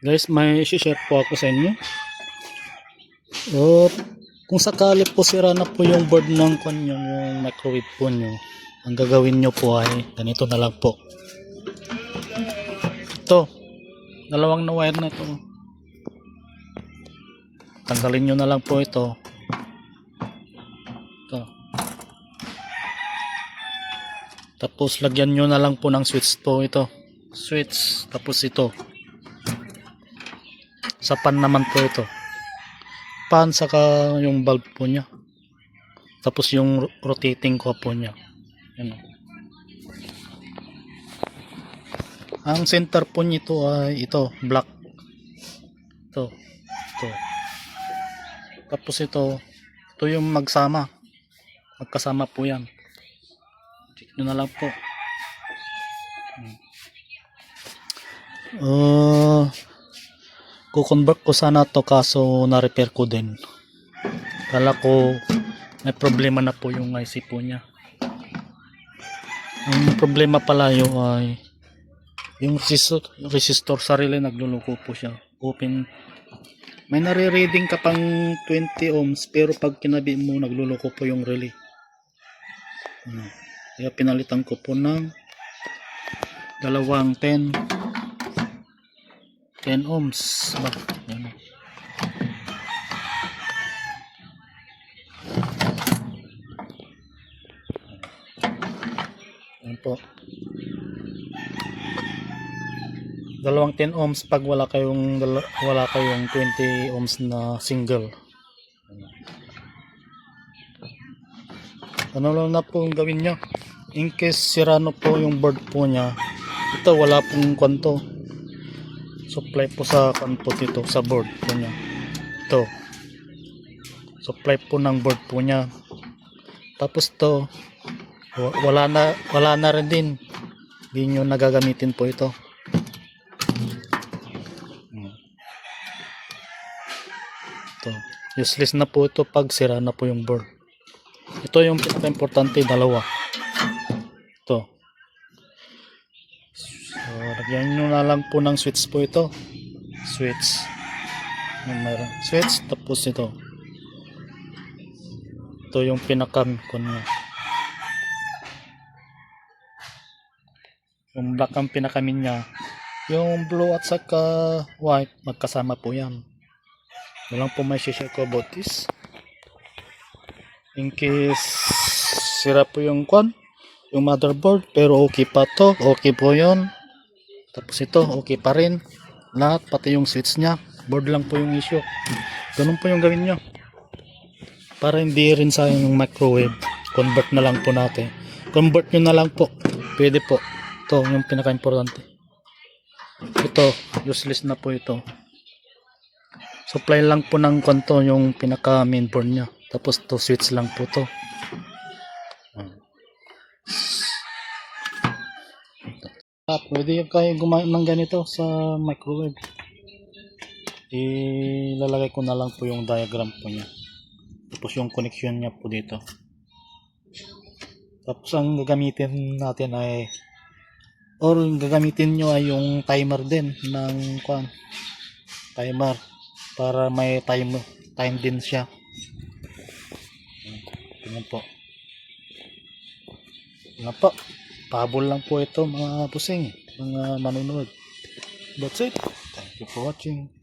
Guys, may share po ako sa inyo. O, kung sakali po sira na po yung board ng kanyo, yung microwave po nyo, ang gagawin nyo po ay ganito na lang po. Ito, dalawang na wire na ito. Tanggalin nyo na lang po ito. Ito. Tapos lagyan nyo na lang po ng switch po ito. Switch, tapos ito. Sa pan naman po ito. Pan saka yung bulb po niya. Tapos yung rotating ko po niya. Yan. Ang center po nito ay ito, black. Ito. Ito. Tapos ito yung magkasama po yan. Check nyo na lang po. Kukonvert ko sana to kaso na-repair ko din. Kala ko may problema na po yung IC po niya. Ang problema pala yung ay yung resistor sarili nagluluko po siya. Open. May nare-reading ka pang 20 ohms pero pag kinabi mo nagluluko po yung relay. Kaya pinalitan ko po ng dalawang 10 ohms ba? Yan. Yan po. Dalawang 10 ohms pag wala kayong 20 ohms na single. Ano lang na po yung gawin nyo in case sira na po yung board po nya. Ito wala pong kwanto, supply po sa kanto dito sa board po nya. Ito supply po ng board po nya. Tapos to wala na rin din, hindi nyo nagagamitin po ito. Ito useless na po ito pag sira na po yung board. Ito yung pinaka-importante, dalawa. Ito. So, lagyan nyo na lang po ng switch po ito. Switch. Mayroon. Switch, tapos ito. Ito yung pinaka-con nyo. Yung black ang pinaka-min niya. Yung blue at saka white, magkasama po yan. Walang po may share ko about this. In case sira po yung yung motherboard, pero okay pa to, okay po yon. Tapos ito okay pa rin lahat, pati yung switch nya, board lang po yung issue. Ganun po yung gawin nyo para hindi rin sayang yung microwave. Convert na lang po natin, convert nyo na lang po, pwede po. Ito yung pinaka importante, ito useless na po ito. Supply lang po ng kanto yung pinaka main board nya. Tapos to switch lang po to. Pwede kayo gumamit ng ganito sa microwave. Ilalagay ko na lang po yung diagram po niya. Tapos yung connection niya po dito. Tapos ang gagamitin natin ay gagamitin nyo ay yung timer din ng timer para may time din siya. Ganyan po. Ganyan po. Pabol lang po ito mga pusing, mga manunood. That's it. Thank you for watching.